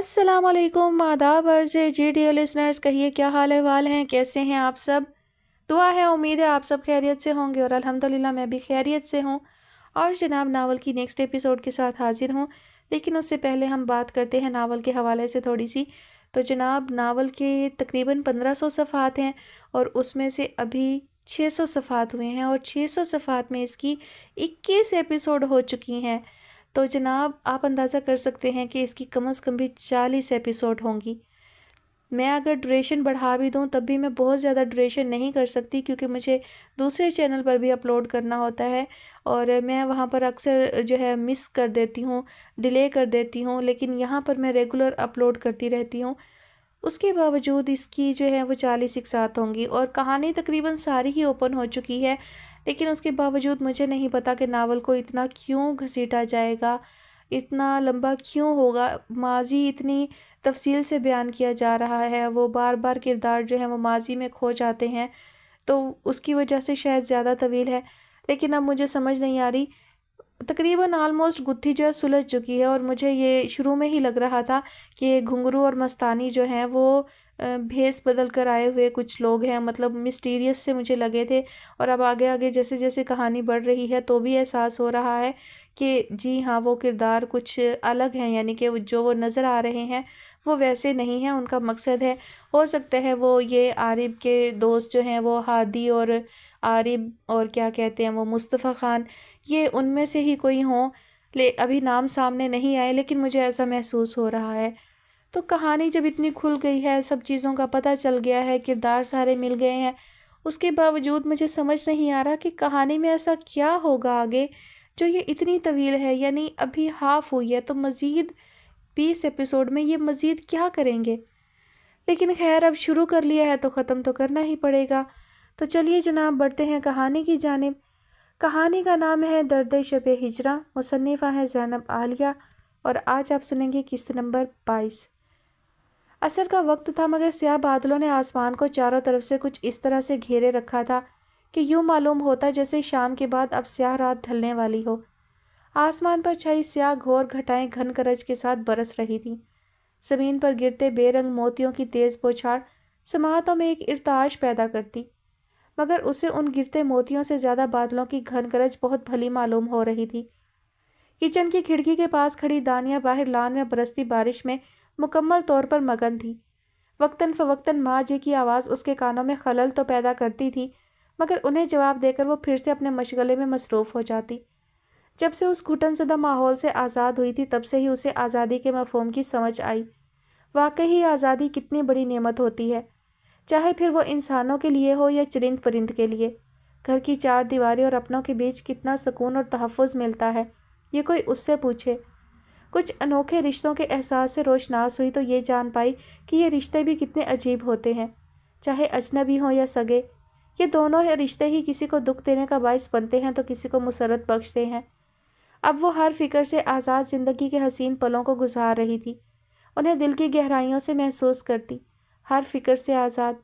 السلام علیکم، آداب عرض ہے جی ڈیئر لسنرز، کہیے کیا حال احوال ہیں، کیسے ہیں آپ سب؟ دعا ہے، امید ہے آپ سب خیریت سے ہوں گے اور الحمدللہ میں بھی خیریت سے ہوں اور جناب ناول کی نیکسٹ ایپیسوڈ کے ساتھ حاضر ہوں۔ لیکن اس سے پہلے ہم بات کرتے ہیں ناول کے حوالے سے تھوڑی سی۔ تو جناب ناول کے تقریباً 1500 صفحات ہیں اور اس میں سے ابھی 600 صفحات ہوئے ہیں اور 600 صفحات میں اس کی 21 ایپیسوڈ ہو چکی ہیں۔ تو جناب آپ اندازہ کر سکتے ہیں کہ اس کی کم از کم بھی 40 ایپیسوڈ ہوں گی۔ میں اگر ڈوریشن بڑھا بھی دوں تب بھی میں بہت زیادہ ڈوریشن نہیں کر سکتی، کیونکہ مجھے دوسرے چینل پر بھی اپلوڈ کرنا ہوتا ہے اور میں وہاں پر اکثر جو ہے مس کر دیتی ہوں، ڈیلے کر دیتی ہوں، لیکن یہاں پر میں ریگولر اپلوڈ کرتی رہتی ہوں۔ اس کے باوجود اس کی جو ہے وہ 40 اقساط ہوں گی اور کہانی تقریباً ساری ہی اوپن ہو چکی ہے، لیکن اس کے باوجود مجھے نہیں پتا کہ ناول کو اتنا کیوں گھسیٹا جائے گا، اتنا لمبا کیوں ہوگا، ماضی اتنی تفصیل سے بیان کیا جا رہا ہے، وہ بار بار کردار جو ہیں وہ ماضی میں کھو جاتے ہیں، تو اس کی وجہ سے شاید زیادہ طویل ہے۔ لیکن اب مجھے سمجھ نہیں آ رہی، تقریباً آلموسٹ گتھی جو ہے سلجھ چکی ہے اور مجھے یہ شروع میں ہی لگ رہا تھا کہ گھنگرو اور مستانی جو ہیں وہ بھیس بدل کر آئے ہوئے کچھ لوگ ہیں، مطلب مسٹیریس سے مجھے لگے تھے، اور اب آگے آگے جیسے جیسے کہانی بڑھ رہی ہے تو بھی احساس ہو رہا ہے کہ جی ہاں وہ کردار کچھ الگ ہیں، یعنی کہ جو وہ نظر آ رہے ہیں وہ ویسے نہیں ہیں، ان کا مقصد ہے، ہو سکتا ہے وہ یہ عارب کے دوست جو ہیں وہ ہادی اور عارب اور کیا کہتے ہیں وہ مصطفیٰ خان، یہ ان میں سے ہی کوئی ہوں، ابھی نام سامنے نہیں آئے لیکن مجھے ایسا محسوس ہو رہا ہے۔ تو کہانی جب اتنی کھل گئی ہے، سب چیزوں کا پتہ چل گیا ہے، کردار سارے مل گئے ہیں، اس کے باوجود مجھے سمجھ نہیں آ رہا کہ کہانی میں ایسا کیا ہوگا آگے جو یہ اتنی طویل ہے، یعنی ابھی ہاف ہوئی ہے تو مزید 20 ایپیسوڈ میں یہ مزید کیا کریں گے؟ لیکن خیر اب شروع کر لیا ہے تو ختم تو کرنا ہی پڑے گا۔ تو چلیے جناب بڑھتے ہیں کہانی کی جانب۔ کہانی کا نام ہے درد شب ہجراں، مصنفہ ہے زینب عالیہ، اور آج آپ سنیں گے قسط نمبر 22۔ عصر کا وقت تھا، مگر سیاہ بادلوں نے آسمان کو چاروں طرف سے کچھ اس طرح سے گھیرے رکھا تھا کہ یوں معلوم ہوتا جیسے شام کے بعد اب سیاہ رات ڈھلنے والی ہو۔ آسمان پر چھائی سیاہ گھور گھٹائیں گھن کرج کے ساتھ برس رہی تھیں۔ زمین پر گرتے بے رنگ موتیوں کی تیز بوچھاڑ سماعتوں میں ایک ارتعاش پیدا کرتی، مگر اسے ان گرتے موتیوں سے زیادہ بادلوں کی گھن کرج بہت بھلی معلوم ہو رہی تھی۔ کچن کی کھڑکی کے پاس کھڑی دانیہ باہر لان میں برستی بارش میں مکمل طور پر مگن تھی۔ وقتاً فوقتاً ماں جی کی آواز اس کے کانوں میں خلل تو پیدا کرتی تھی، مگر انہیں جواب دے کر وہ پھر سے اپنے مشغلے میں مصروف ہو جاتی۔ جب سے اس گھٹن زدہ ماحول سے آزاد ہوئی تھی تب سے ہی اسے آزادی کے مفہوم کی سمجھ آئی۔ واقعی آزادی کتنی بڑی نعمت ہوتی ہے، چاہے پھر وہ انسانوں کے لیے ہو یا چرند پرند کے لیے۔ گھر کی چار دیواری اور اپنوں کے بیچ کتنا سکون اور تحفظ ملتا ہے، یہ کوئی اس سے پوچھے۔ کچھ انوکھے رشتوں کے احساس سے روشناس ہوئی تو یہ جان پائی کہ یہ رشتے بھی کتنے عجیب ہوتے ہیں، چاہے اجنبی ہوں یا سگے، یہ دونوں رشتے ہی کسی کو دکھ دینے کا باعث بنتے ہیں تو کسی کو مسرت بخشتے ہیں۔ اب وہ ہر فکر سے آزاد زندگی کے حسین پلوں کو گزار رہی تھی، انہیں دل کی گہرائیوں سے محسوس کرتی، ہر فکر سے آزاد۔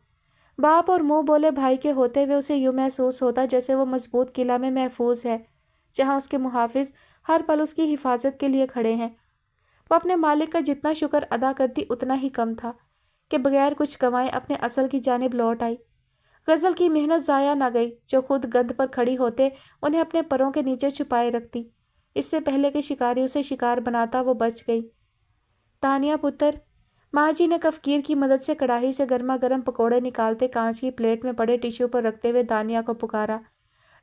باپ اور منہ بولے بھائی کے ہوتے ہوئے اسے یوں محسوس ہوتا جیسے وہ مضبوط قلعہ میں محفوظ ہے، جہاں اس کے محافظ ہر پل اس کی حفاظت کے لیے کھڑے ہیں۔ وہ اپنے مالک کا جتنا شکر ادا کرتی اتنا ہی کم تھا کہ بغیر کچھ کمائے اپنے اصل کی جانب لوٹ آئی۔ غزل کی محنت ضائع نہ گئی، جو خود گند پر کھڑی ہوتے انہیں اپنے پروں کے نیچے چھپائے رکھتی، اس سے پہلے کہ شکاری اسے شکار بناتا وہ بچ گئی۔ تانیہ پتر، ماں جی نے کفگیر کی مدد سے کڑاہی سے گرما گرم پکوڑے نکالتے کانچ کی پلیٹ میں پڑے ٹیشو پر رکھتے ہوئے دانیہ کو پکارا،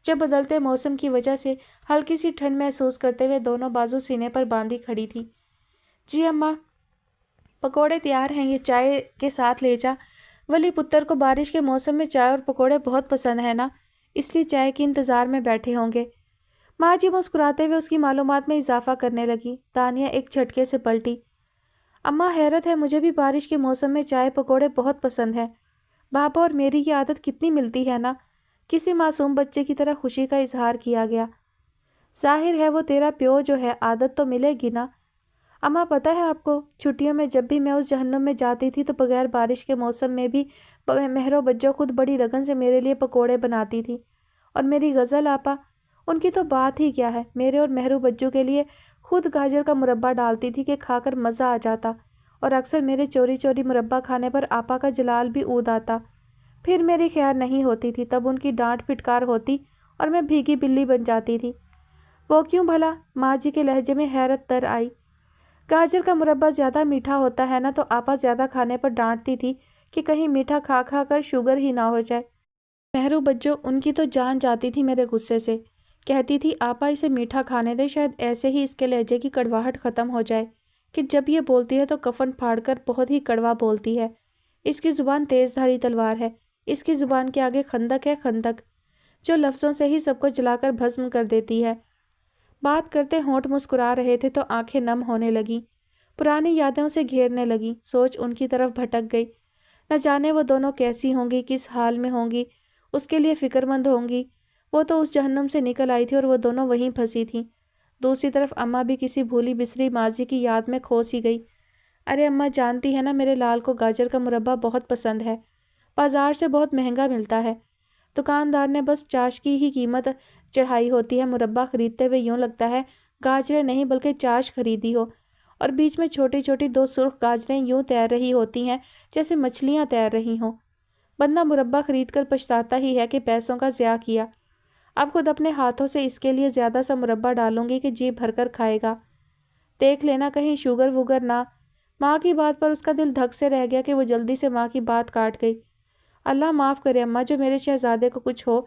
جو بدلتے موسم کی وجہ سے ہلکی سی ٹھنڈ محسوس کرتے ہوئے دونوں بازو سینے پر باندھی کھڑی تھی۔ جی اماں، پکوڑے تیار ہیں، یہ چائے کے ساتھ لے جا۔ ولی پتر کو بارش کے موسم میں چائے اور پکوڑے بہت پسند ہے نا، اس لیے چائے کے انتظار میں بیٹھے ہوں گے۔ ماں جی مسکراتے ہوئے اس کی معلومات میں اضافہ کرنے لگی۔ دانیہ ایک جھٹکے سے پلٹی۔ اماں حیرت ہے، مجھے بھی بارش کے موسم میں چائے پکوڑے بہت پسند ہیں۔ بابا اور میری یہ عادت کتنی ملتی ہے نا، کسی معصوم بچے کی طرح خوشی کا اظہار کیا گیا۔ ظاہر ہے وہ تیرا پیو جو ہے، عادت تو ملے گی نا۔ اماں پتہ ہے آپ کو، چھٹیوں میں جب بھی میں اس جہنم میں جاتی تھی تو بغیر بارش کے موسم میں بھی مہرو بجو خود بڑی لگن سے میرے لیے پکوڑے بناتی تھی، اور میری غزل آپا، ان کی تو بات ہی کیا ہے، میرے اور مہرو بجو کے لیے خود گاجر کا مربع ڈالتی تھی کہ کھا کر مزہ آ جاتا، اور اکثر میرے چوری چوری مربع کھانے پر آپا کا جلال بھی اود آتا۔ پھر میری خیر نہیں ہوتی تھی، تب ان کی ڈانٹ پھٹکار ہوتی اور میں بھیگی بلی بن جاتی تھی۔ وہ کیوں بھلا؟ ماں جی کے لہجے میں حیرت تر آئی۔ گاجر کا مربع زیادہ میٹھا ہوتا ہے نا، تو آپا زیادہ کھانے پر ڈانٹتی تھی کہ کہیں میٹھا کھا کھا کر شوگر ہی نہ ہو جائے۔ مہرو بجو، ان کی تو جان جاتی تھی میرے غصے سے۔ کہتی تھی آپا اسے میٹھا کھانے دے، شاید ایسے ہی اس کے لہجے کی کڑواہٹ ختم ہو جائے کہ جب یہ بولتی ہے تو کفن پھاڑ کر بہت ہی کڑوا بولتی ہے۔ اس کی زبان تیز دھاری تلوار ہے، اس کی زبان کے آگے خندق ہے، خندق، جو لفظوں سے ہی سب کو جلا کر بھسم کر دیتی ہے۔ بات کرتے ہونٹ مسکرا رہے تھے تو آنکھیں نم ہونے لگیں، پرانی یادیں اسے گھیرنے لگیں، سوچ ان کی طرف بھٹک گئی۔ نہ جانے وہ دونوں کیسی ہوں گی، کس حال میں ہوں گی، اس کے لیے فکر مند ہوں گی۔ وہ تو اس جہنم سے نکل آئی تھی اور وہ دونوں وہیں پھنسی تھیں۔ دوسری طرف اماں بھی کسی بھولی بسری ماضی کی یاد میں کھو سی گئی۔ ارے اماں جانتی ہے نا، میرے لال کو گاجر کا مربع بہت پسند ہے، بازار سے بہت مہنگا ملتا ہے۔ دکاندار نے بس چاش کی ہی قیمت چڑھائی ہوتی ہے، مربع خریدتے ہوئے یوں لگتا ہے گاجریں نہیں بلکہ چاش خریدی ہو، اور بیچ میں چھوٹی چھوٹی دو سرخ گاجریں یوں تیر رہی ہوتی ہیں جیسے مچھلیاں تیر رہی ہوں۔ بندہ مربع خرید کر پچھتاتا ہی ہے کہ پیسوں کا ضیاع کیا۔ اب خود اپنے ہاتھوں سے اس کے لیے زیادہ سا مربع ڈالوں گی کہ جی بھر کر کھائے گا۔ دیکھ لینا کہیں شوگر ووگر نہ۔ ماں کی بات پر اس کا دل دھک سے رہ گیا کہ وہ جلدی سے ماں کی بات کاٹ گئی۔ اللہ معاف کرے اماں، جو میرے شہزادے کو کچھ ہو،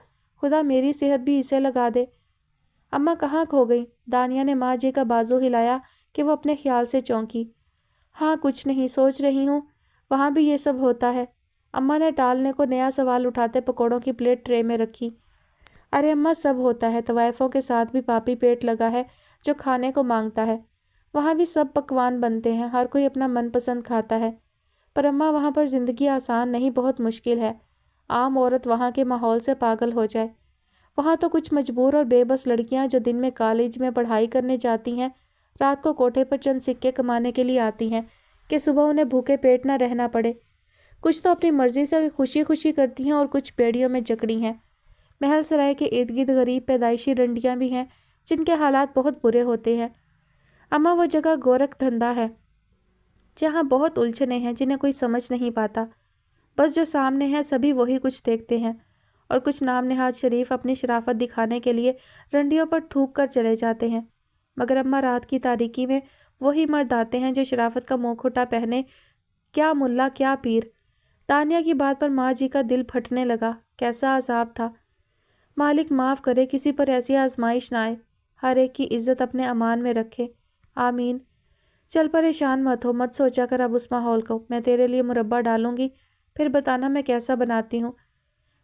خدا میری صحت بھی اسے لگا دے۔ اماں کہاں کھو گئی؟ دانیہ نے ماں جی کا بازو ہلایا کہ وہ اپنے خیال سے چونکی۔ ہاں کچھ نہیں، سوچ رہی ہوں وہاں بھی یہ سب ہوتا ہے۔ اماں نے ٹالنے کو نیا سوال اٹھاتے پکوڑوں کی پلیٹ ٹرے میں رکھی۔ ارے اماں سب ہوتا ہے، طوائفوں کے ساتھ بھی پاپی پیٹ لگا ہے جو کھانے کو مانگتا ہے۔ وہاں بھی سب پکوان بنتے ہیں، ہر کوئی اپنا من پسند کھاتا ہے۔ پر اماں وہاں پر زندگی آسان نہیں، بہت مشکل ہے۔ عام عورت وہاں کے ماحول سے پاگل ہو جائے۔ وہاں تو کچھ مجبور اور بے بس لڑکیاں جو دن میں کالج میں پڑھائی کرنے جاتی ہیں، رات کو کوٹھے پر چند سکے کمانے کے لیے آتی ہیں کہ صبح انہیں بھوکے پیٹ نہ رہنا پڑے۔ کچھ تو اپنی مرضی سے خوشی خوشی کرتی ہیں اور کچھ بیڑیوں میں جکڑی ہیں۔ محل سرائے کے ارد گرد غریب پیدائشی رنڈیاں بھی ہیں جن کے حالات بہت برے ہوتے ہیں۔ اماں وہ جگہ گورکھ دھندا ہے جہاں بہت الجھنیں ہیں جنہیں کوئی سمجھ نہیں پاتا۔ بس جو سامنے ہیں سبھی وہی کچھ دیکھتے ہیں، اور کچھ نام نہاد شریف اپنی شرافت دکھانے کے لیے رنڈیوں پر تھوک کر چلے جاتے ہیں۔ مگر اماں رات کی تاریکی میں وہی مرد آتے ہیں جو شرافت کا منہ پہنے، کیا ملا کیا پیر۔ دانیہ کی بات پر ماں جی کا دل پھٹنے لگا، کیسا عذاب تھا۔ مالک معاف کرے کسی پر ایسی آزمائش نہ آئے، ہر ایک کی عزت اپنے امان میں رکھے، آمین۔ چل پریشان مت ہو، مت سوچا کر اب اس ماحول کو، میں تیرے لیے مربع ڈالوں گی، پھر بتانا میں کیسا بناتی ہوں۔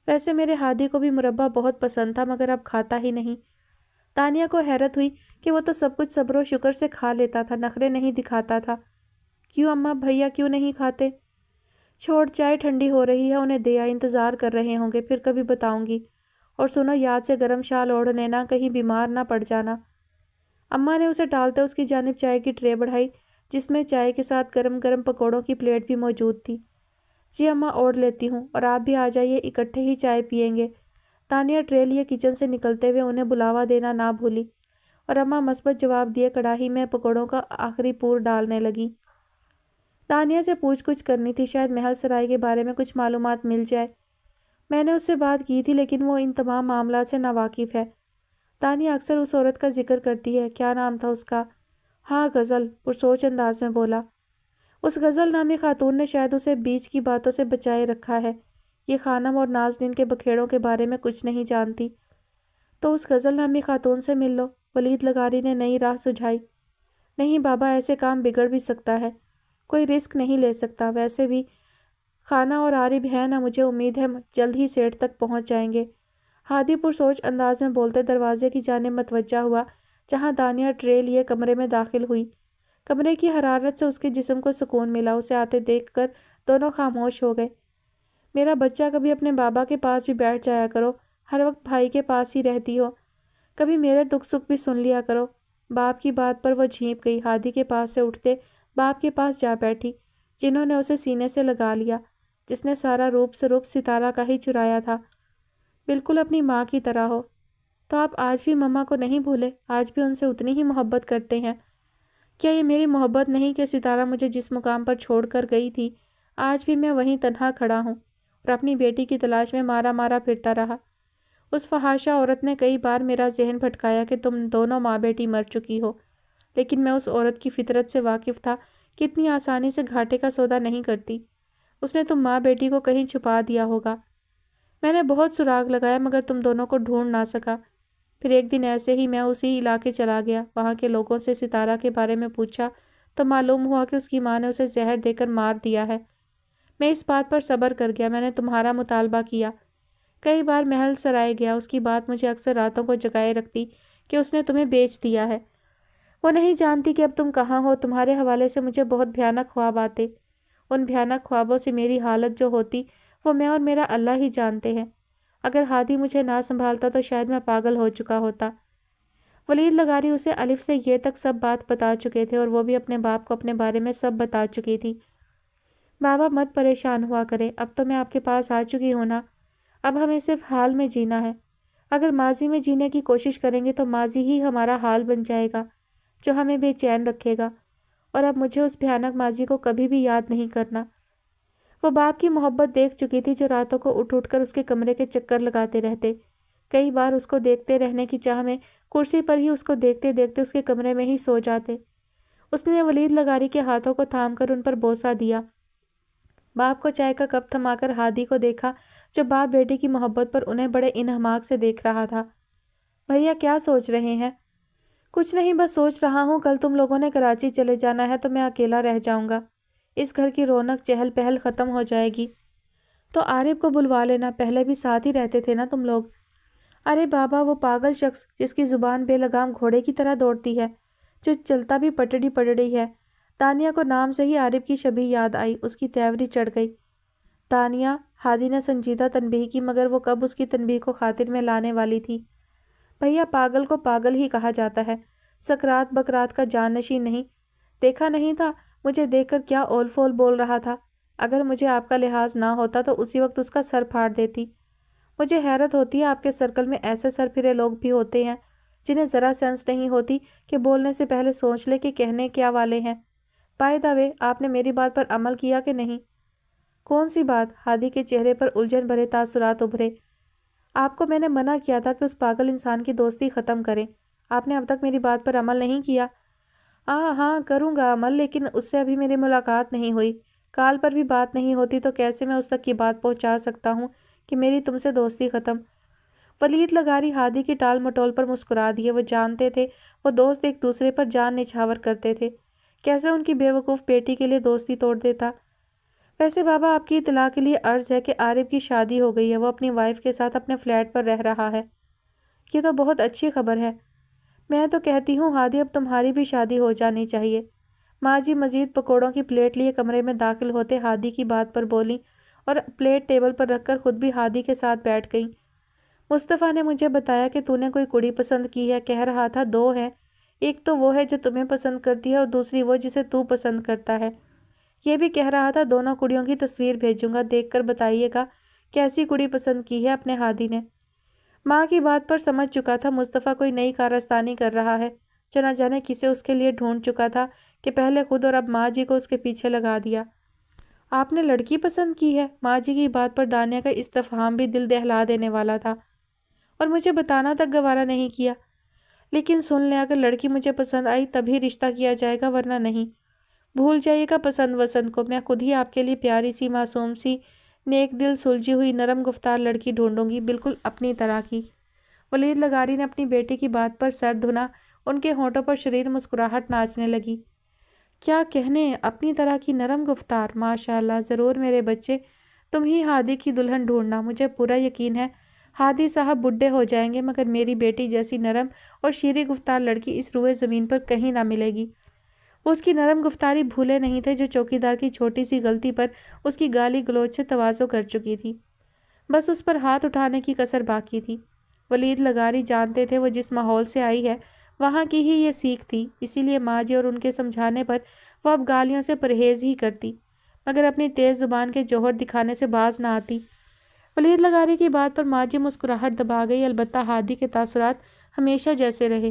ویسے میرے ہادی کو بھی مربع بہت پسند تھا مگر اب کھاتا ہی نہیں۔ دانیہ کو حیرت ہوئی کہ وہ تو سب کچھ صبر و شکر سے کھا لیتا تھا، نخرے نہیں دکھاتا تھا۔ کیوں اماں، بھیا کیوں نہیں کھاتے؟ چھوڑ، چائے ٹھنڈی ہو رہی ہے، انہیں دیا، انتظار کر رہے ہوں گے، پھر کبھی بتاؤں گی۔ اور سنو، یاد سے گرم شال اوڑھ لینا، کہیں بیمار نہ پڑ جانا۔ اماں نے اسے ٹالتے اس کی جانب چائے کی ٹرے بڑھائی جس میں چائے کے ساتھ گرم گرم پکوڑوں کی پلیٹ بھی موجود تھی۔ جی اماں اوڑھ لیتی ہوں، اور آپ بھی آ جائیے، اکٹھے ہی چائے پئیں گے۔ دانیہ ٹرے لیے کچن سے نکلتے ہوئے انہیں بلاوا دینا نہ بھولی، اور اماں مثبت جواب دیے کڑاہی میں پکوڑوں کا آخری پور ڈالنے لگی۔ دانیہ سے پوچھ گچھ کرنی تھی، شاید محل سرائی کے بارے میں کچھ معلومات مل جائے۔ میں نے اس سے بات کی تھی لیکن وہ ان تمام معاملات سے ناواقف ہے۔ دانیہ اکثر اس عورت کا ذکر کرتی ہے، کیا نام تھا اس کا؟ ہاں غزل، پرسوچ انداز میں بولا۔ اس غزل نامی خاتون نے شاید اسے بیچ کی باتوں سے بچائے رکھا ہے۔ یہ خانم اور نازنین کے بکھیڑوں کے بارے میں کچھ نہیں جانتی۔ تو اس غزل نامی خاتون سے مل لو، ولید لغاری نے نئی راہ سجھائی۔ نہیں بابا، ایسے کام بگڑ بھی سکتا ہے، کوئی رسک نہیں لے سکتا۔ ویسے بھی خانہ اور عارب ہے نا، مجھے امید ہے جلد ہی سیٹ تک پہنچ جائیں گے۔ ہادی پرسوچ انداز میں بولتے دروازے کی جانب متوجہ ہوا جہاں دانیہ ٹرے لیے کمرے میں داخل ہوئی۔ کمرے کی حرارت سے اس کے جسم کو سکون ملا، اسے آتے دیکھ کر دونوں خاموش ہو گئے۔ میرا بچہ، کبھی اپنے بابا کے پاس بھی بیٹھ جایا کرو، ہر وقت بھائی کے پاس ہی رہتی ہو، کبھی میرے دکھ سکھ بھی سن لیا کرو۔ باپ کی بات پر وہ جھینپ گئی، ہادی کے پاس سے اٹھتے باپ کے پاس جا بیٹھی، جنہوں نے اسے سینے سے لگا لیا، جس نے سارا روپ سروپ ستارہ کا ہی چرایا تھا۔ بالکل اپنی ماں کی طرح ہو۔ تو آپ آج بھی مما کو نہیں بھولے؟ آج بھی ان سے اتنی ہی محبت کرتے ہیں؟ کیا یہ میری محبت نہیں کہ ستارہ مجھے جس مقام پر چھوڑ کر گئی تھی آج بھی میں وہیں تنہا کھڑا ہوں اور اپنی بیٹی کی تلاش میں مارا مارا پھرتا رہا۔ اس فحاشہ عورت نے کئی بار میرا ذہن بھٹکایا کہ تم دونوں ماں بیٹی مر چکی ہو، لیکن میں اس عورت کی فطرت سے واقف تھا کہ اتنی آسانی سے گھاٹے کا سودا نہیں کرتی۔ اس نے تم ماں بیٹی کو کہیں چھپا دیا ہوگا۔ میں نے بہت سراغ لگایا مگر تم دونوں کو ڈھونڈ نہ سکا۔ پھر ایک دن ایسے ہی میں اسی علاقے چلا گیا، وہاں کے لوگوں سے ستارہ کے بارے میں پوچھا تو معلوم ہوا کہ اس کی ماں نے اسے زہر دے کر مار دیا ہے۔ میں اس بات پر صبر کر گیا، میں نے تمہارا مطالبہ کیا، کئی بار محل سرائے گیا، اس کی بات مجھے اکثر راتوں کو جگائے رکھتی کہ اس نے تمہیں بیچ دیا ہے۔ وہ نہیں جانتی کہ اب تم کہاں ہو۔ تمہارے حوالے سے مجھے بہت بھیانک خواب آتے، ان بھیانک خوابوں سے میری حالت جو ہوتی وہ میں اور میرا اللہ ہی جانتے ہیں۔ اگر ہادی مجھے نہ سنبھالتا تو شاید میں پاگل ہو چکا ہوتا۔ ولید لغاری اسے الف سے یہ تک سب بات بتا چکے تھے اور وہ بھی اپنے باپ کو اپنے بارے میں سب بتا چکی تھی۔ بابا مت پریشان ہوا کرے، اب تو میں آپ کے پاس آ چکی ہوں نا، اب ہمیں صرف حال میں جینا ہے۔ اگر ماضی میں جینے کی کوشش کریں گے تو ماضی ہی ہمارا حال بن جائے گا جو ہمیں بے چین رکھے گا، اور اب مجھے اس بھیانک ماضی کو کبھی بھی یاد نہیں کرنا۔ وہ باپ کی محبت دیکھ چکی تھی جو راتوں کو اٹھ کر اس کے کمرے کے چکر لگاتے رہتے، کئی بار اس کو دیکھتے رہنے کی چاہ میں کرسی پر ہی اس کو دیکھتے دیکھتے اس کے کمرے میں ہی سو جاتے۔ اس نے ولید لغاری کے ہاتھوں کو تھام کر ان پر بوسہ دیا۔ باپ کو چائے کا کپ تھما کر ہادی کو دیکھا جو باپ بیٹی کی محبت پر انہیں بڑے انہماک سے دیکھ رہا تھا۔ بھیا کیا سوچ رہے ہیں؟ کچھ نہیں، بس سوچ رہا ہوں کل تم لوگوں نے کراچی چلے جانا ہے تو میں اکیلا رہ جاؤں گا، اس گھر کی رونق چہل پہل ختم ہو جائے گی۔ تو عارف کو بلوا لینا، پہلے بھی ساتھ ہی رہتے تھے نا تم لوگ۔ ارے بابا، وہ پاگل شخص جس کی زبان بے لگام گھوڑے کی طرح دوڑتی ہے، جو چلتا بھی پٹڑی پڑڑی ہے۔ تانیہ کو نام سے ہی عارف کی شبیہ یاد آئی، اس کی تیوری چڑھ گئی۔ تانیہ، ہادی نے سنجیدہ تنبیہ کی مگر وہ کب اس کی تنبیہ کو خاطر میں لانے والی تھی۔ بھیا پاگل کو پاگل ہی کہا جاتا ہے، سکرات بکرات کا جانشین نہیں۔ دیکھا نہیں تھا مجھے دیکھ کر کیا اول فول بول رہا تھا؟ اگر مجھے آپ کا لحاظ نہ ہوتا تو اسی وقت اس کا سر پھاڑ دیتی۔ مجھے حیرت ہوتی ہے آپ کے سرکل میں ایسے سر پھرے لوگ بھی ہوتے ہیں جنہیں ذرا سینس نہیں ہوتی کہ بولنے سے پہلے سوچ لے کہ کہنے کیا والے ہیں۔ بائی دا وے، آپ نے میری بات پر عمل کیا کہ نہیں؟ کون سی بات؟ ہادی کے چہرے پر الجھن بھرے تاثرات ابھرے۔ آپ کو میں نے منع کیا تھا کہ اس پاگل انسان کی دوستی ختم کریں، آپ نے اب تک میری بات پر عمل نہیں کیا۔ ہاں کروں گا عمل، لیکن اس سے ابھی میری ملاقات نہیں ہوئی، کال پر بھی بات نہیں ہوتی تو کیسے میں اس تک کی بات پہنچا سکتا ہوں کہ میری تم سے دوستی ختم؟ ولید لغاری ہادی کی ٹال مٹول پر مسکرا دیے۔ وہ جانتے تھے وہ دوست ایک دوسرے پر جان نچھاور کرتے تھے، کیسے ان کی بے وقوف بیٹی کے لیے دوستی توڑ دیتا۔ ویسے بابا، آپ کی اطلاع کے لیے عرض ہے کہ عارف کی شادی ہو گئی ہے، وہ اپنی وائف کے ساتھ اپنے فلیٹ پر رہ رہا ہے۔ یہ تو بہت اچھی خبر ہے۔ میں تو کہتی ہوں ہادی، اب تمہاری بھی شادی ہو جانی چاہیے۔ ماں جی مزید پکوڑوں کی پلیٹ لیے کمرے میں داخل ہوتے ہادی کی بات پر بولیں اور پلیٹ ٹیبل پر رکھ کر خود بھی ہادی کے ساتھ بیٹھ گئیں۔ مصطفیٰ نے مجھے بتایا کہ تو نے کوئی کڑی پسند کی ہے، کہہ رہا تھا 2 ہیں، ایک تو وہ ہے جو تمہیں پسند کرتی ہے اور دوسری وہ جسے تو پسند کرتا ہے۔ یہ بھی کہہ رہا تھا دونوں کڑیوں کی تصویر بھیجوں گا، دیکھ کر بتائیے گا کیسی کڑی پسند کی ہے اپنے ہادی نے۔ ماں کی بات پر سمجھ چکا تھا مصطفیٰ کوئی نئی کارستانی کر رہا ہے جو نہ جانے کسے اس کے لیے ڈھونڈ چکا تھا کہ پہلے خود اور اب ماں جی کو اس کے پیچھے لگا دیا۔ آپ نے لڑکی پسند کی ہے؟ ماں جی کی بات پر دانیہ کا استفہام بھی دل دہلا دینے والا تھا، اور مجھے بتانا تک گوارا نہیں کیا۔ لیکن سن لیں، اگر لڑکی مجھے پسند آئی تبھی رشتہ کیا جائے گا، ورنہ نہیں۔ بھول جائیے گا پسند وسند کو، میں خود ہی آپ کے لیے پیاری سی، معصوم سی، نیک دل، سلجھی ہوئی، نرم گفتار لڑکی ڈھونڈوں گی، بالکل اپنی طرح کی۔ ولید لغاری نے اپنی بیٹی کی بات پر سر دھنا، ان کے ہونٹوں پر شریر مسکراہٹ ناچنے لگی۔ کیا کہنے، اپنی طرح کی نرم گفتار؟ ماشاءاللہ، ضرور میرے بچے، تم ہی ہادی کی دلہن ڈھونڈنا۔ مجھے پورا یقین ہے ہادی صاحب بڈھے ہو جائیں گے مگر میری بیٹی جیسی نرم اور شیریں گفتار لڑکی اس روئے زمین پر کہیں نہ ملے گی۔ وہ اس کی نرم گفتاری بھولے نہیں تھے جو چوکیدار کی چھوٹی سی غلطی پر اس کی گالی گلوچ سے تواضع کر چکی تھی، بس اس پر ہاتھ اٹھانے کی کسر باقی تھی۔ ولید لغاری جانتے تھے وہ جس ماحول سے آئی ہے وہاں کی ہی یہ سیکھ تھی، اسی لیے ماں جی اور ان کے سمجھانے پر وہ اب گالیوں سے پرہیز ہی کرتی، مگر اپنی تیز زبان کے جوہر دکھانے سے باز نہ آتی۔ ولید لغاری کی بات پر ماں جی مسکراہٹ دبا گئی، البتہ ہادی کے تاثرات ہمیشہ جیسے رہے۔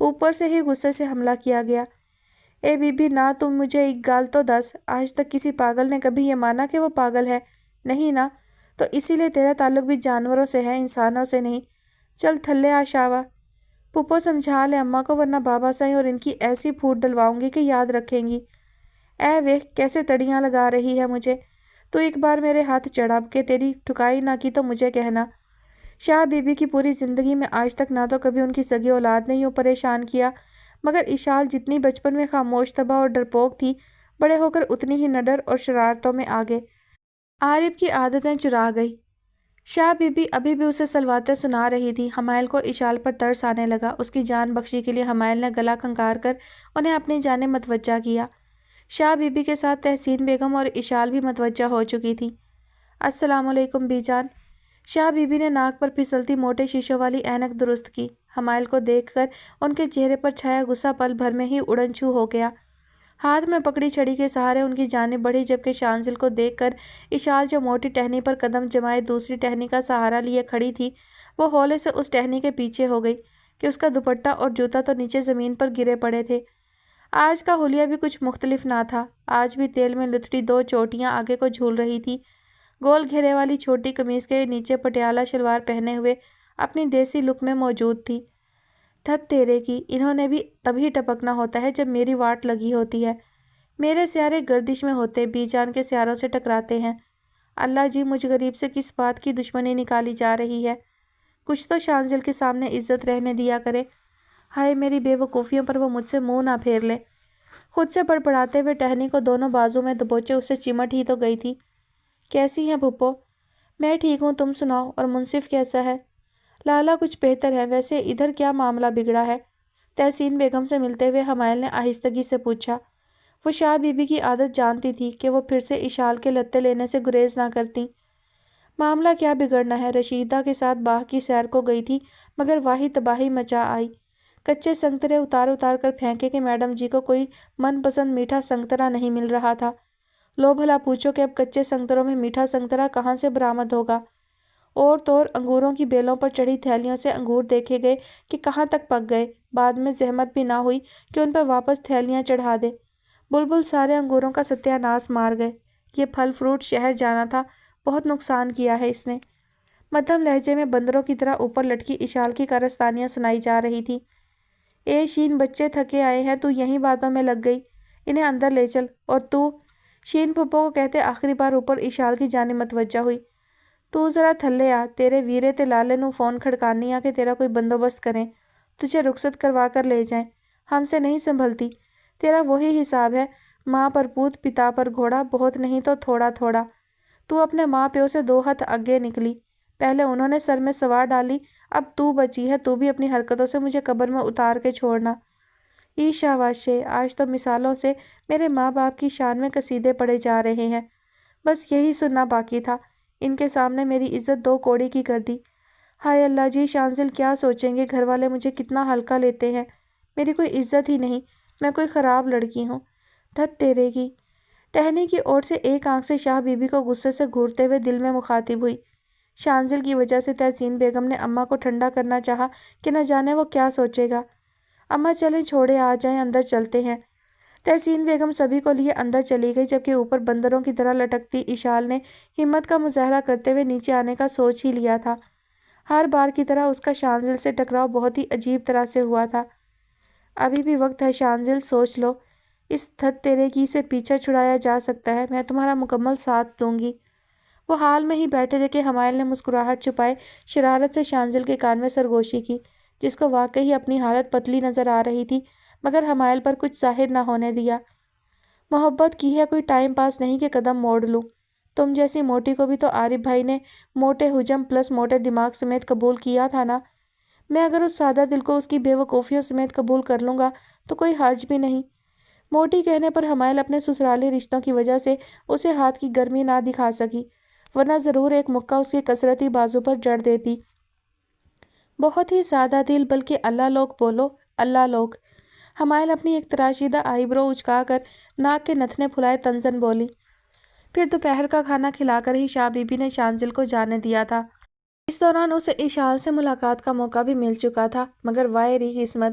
اوپر سے ہی غصے سے حملہ کیا گیا۔ اے بی بی نا، تم مجھے ایک گال تو دس، آج تک کسی پاگل نے کبھی یہ مانا کہ وہ پاگل ہے؟ نہیں نا، تو اسی لیے تیرا تعلق بھی جانوروں سے ہے، انسانوں سے نہیں۔ چل تھلے آ شاوا، پھپھو سمجھا لے اماں کو، ورنہ بابا سائیں اور ان کی ایسی پھوٹ ڈلواؤں گی کہ یاد رکھیں گی۔ اے ویکھ کیسے تڑیاں لگا رہی ہے مجھے، تو ایک بار میرے ہاتھ چڑھا کہ تیری ٹھکائی نہ کی تو مجھے کہنا۔ شاہ بی بی کی پوری زندگی میں آج تک نہ تو کبھی ان کی سگی اولاد نے یوں پریشان کیا، مگر اشال جتنی بچپن میں خاموش طبع اور ڈرپوک تھی، بڑے ہو کر اتنی ہی نڈر اور شرارتوں میں آگے۔ عارف کی عادتیں چرا گئی۔ شاہ بی بی ابھی بھی اسے سلواتیں سنا رہی تھی۔ حمائل کو اشال پر ترس آنے لگا۔ اس کی جان بخشی کے لیے حمائل نے گلا کھنکار کر انہیں اپنی جانب متوجہ کیا۔ شاہ بی بی کے ساتھ تحسین بیگم اور اشال بھی متوجہ ہو چکی تھی۔ السلام علیکم بی جان۔ شاہ بی بی نے ناک پر پھسلتی موٹے شیشوں والی اینک درست کی۔ حمائل کو دیکھ کر ان کے چہرے پر چھایا غصہ پل بھر میں ہی اڑن چھو ہو گیا۔ ہاتھ میں پکڑی چھڑی کے سہارے ان کی جانب بڑھی، جبکہ شانزل کو دیکھ کر اشال جو موٹی ٹہنی پر قدم جمائے دوسری ٹہنی کا سہارا لیے کھڑی تھی، وہ ہولے سے اس ٹہنی کے پیچھے ہو گئی کہ اس کا دوپٹہ اور جوتا تو نیچے زمین پر گرے پڑے تھے۔ آج کا حلیہ بھی کچھ مختلف نہ تھا۔ آج بھی تیل میں لتڑی دو چوٹیاں آگے کو جھول رہی تھی۔ گول گھیرے والی چھوٹی قمیض کے نیچے پٹیالہ شلوار پہنے ہوئے اپنی دیسی لک میں موجود تھی۔ دھت تیرے کی، انہوں نے بھی تبھی ٹپکنا ہوتا ہے جب میری واٹ لگی ہوتی ہے۔ میرے سیارے گردش میں ہوتے، بی جان کے سیاروں سے ٹکراتے ہیں۔ اللہ جی، مجھ غریب سے کس بات کی دشمنی نکالی جا رہی ہے؟ کچھ تو شانزل کے سامنے عزت رہنے دیا کرے۔ ہائے میری بے وقوفیوں پر وہ مجھ سے منہ نہ پھیر لے۔ خود سے بڑبڑاتے ہوئے ٹہنی کو دونوں بازو میں دبوچے اسے چمٹ ہی تو گئی تھی۔ کیسی ہیں پھپھو؟ میں ٹھیک ہوں، تم سناؤ، اور منصف کیسا ہے؟ لالا کچھ بہتر ہے، ویسے ادھر کیا معاملہ بگڑا ہے؟ تحسین بیگم سے ملتے ہوئے حمائل نے آہستگی سے پوچھا۔ وہ شاہ بی بی کی عادت جانتی تھی کہ وہ پھر سے اشال کے لتے لینے سے گریز نہ کرتی۔ معاملہ کیا بگڑنا ہے، رشیدہ کے ساتھ باغ کی سیر کو گئی تھی، مگر واہی تباہی مچا آئی۔ کچے سنگترے اتار اتار کر پھینکے کہ میڈم جی کو کوئی من پسند میٹھا سنگترا نہیں مل رہا تھا۔ لو بھلا پوچھو کہ اب کچے سنگتروں میں میٹھا سنگترا کہاں سے برآمد ہوگا؟ اور تو اور انگوروں کی بیلوں پر چڑھی تھیلیوں سے انگور دیکھے گئے کہ کہاں تک پک گئے، بعد میں زحمت بھی نہ ہوئی کہ ان پر واپس تھیلیاں چڑھا دے۔ بلبل سارے انگوروں کا ستیہ ناس مار گئے۔ یہ پھل فروٹ شہر جانا تھا، بہت نقصان کیا ہے اس نے۔ مدھم لہجے میں بندروں کی طرح اوپر لٹکی اشال کی کارستانیاں سنائی جا رہی تھی۔ اے شین، بچے تھکے آئے ہیں، تو یہیں باتوں میں لگ گئی، انہیں اندر لے چل۔ اور تو، شین پھپھو کو کہتے آخری بار اوپر اشال کی جانب متوجہ ہوئی، تو ذرا تھلے آ، تیرے ویرے تے لالے نو فون کھڑکانی آ کہ تیرا کوئی بندوبست کریں، تجھے رخصت کروا کر لے جائیں۔ ہم سے نہیں سنبھلتی، تیرا وہی حساب ہے، ماں پر پوت پتا پر گھوڑا، بہت نہیں تو تھوڑا تھوڑا۔ تو اپنے ماں پیو سے 2 ہاتھ آگے نکلی، پہلے انہوں نے سر میں سوار ڈالی، اب تو بچی ہے، تو بھی اپنی حرکتوں سے مجھے قبر میں اتار کے چھوڑنا۔ ای شاباشے، آج تو مثالوں سے میرے ماں باپ کی شان میں قصیدے پڑھے جا رہے ہیں، بس یہی سننا باقی تھا۔ ان کے سامنے میری عزت 2 کوڑی کی کر دی۔ ہائے اللہ جی، شانزل کیا سوچیں گے، گھر والے مجھے کتنا ہلکا لیتے ہیں، میری کوئی عزت ہی نہیں، میں کوئی خراب لڑکی ہوں۔ دھت تیرے کی۔ ٹہنی کی اوٹ سے ایک آنکھ سے شاہ بی بی کو غصے سے گھورتے ہوئے دل میں مخاطب ہوئی۔ شانزل کی وجہ سے تحسین بیگم نے اماں کو ٹھنڈا کرنا چاہا کہ نہ جانے وہ کیا سوچے گا۔ اماں چلیں، چھوڑے آ جائیں، اندر چلتے ہیں۔ تحسین بیگم سبھی کو لیے اندر چلی گئی، جبکہ اوپر بندروں کی طرح لٹکتی اشال نے ہمت کا مظاہرہ کرتے ہوئے نیچے آنے کا سوچ ہی لیا تھا۔ ہر بار کی طرح اس کا شانزل سے ٹکراؤ بہت ہی عجیب طرح سے ہوا تھا۔ ابھی بھی وقت ہے شانزل، سوچ لو، اس دھت تیرے کی سے پیچھا چھڑایا جا سکتا ہے، میں تمہارا مکمل ساتھ دوں گی۔ وہ حال میں ہی بیٹھے تھے کہ حمائل نے مسکراہٹ چھپائے شرارت سے شانزل کے کان میں سرگوشی کی، جس کو واقعی اپنی حالت پتلی نظر آ رہی تھی، مگر حمائل پر کچھ ظاہر نہ ہونے دیا۔ محبت کی ہے، کوئی ٹائم پاس نہیں کہ قدم موڑ لوں۔ تم جیسی موٹی کو بھی تو عارف بھائی نے موٹے حجم پلس موٹے دماغ سمیت قبول کیا تھا نا۔ میں اگر اس سادہ دل کو اس کی بے وقوفیوں سمیت قبول کر لوں گا تو کوئی حرج بھی نہیں۔ موٹی کہنے پر حمائل اپنے سسرالی رشتوں کی وجہ سے اسے ہاتھ کی گرمی نہ دکھا سکی، ورنہ ضرور ایک مکہ اس کے کثرتی بازو پر جڑ دیتی۔ بہت ہی سادہ دل، بلکہ اللہ لوگ بولو، اللہ لوگ۔ حمائل اپنی ایک تراشیدہ آئی برو اچکا کر ناک کے نتنے پھلائے تنزن بولی۔ پھر دوپہر کا کھانا کھلا کر ہی شاہ بی بی نے شانزل کو جانے دیا تھا۔ اس دوران اسے اشال سے ملاقات کا موقع بھی مل چکا تھا، مگر وائے ری قسمت،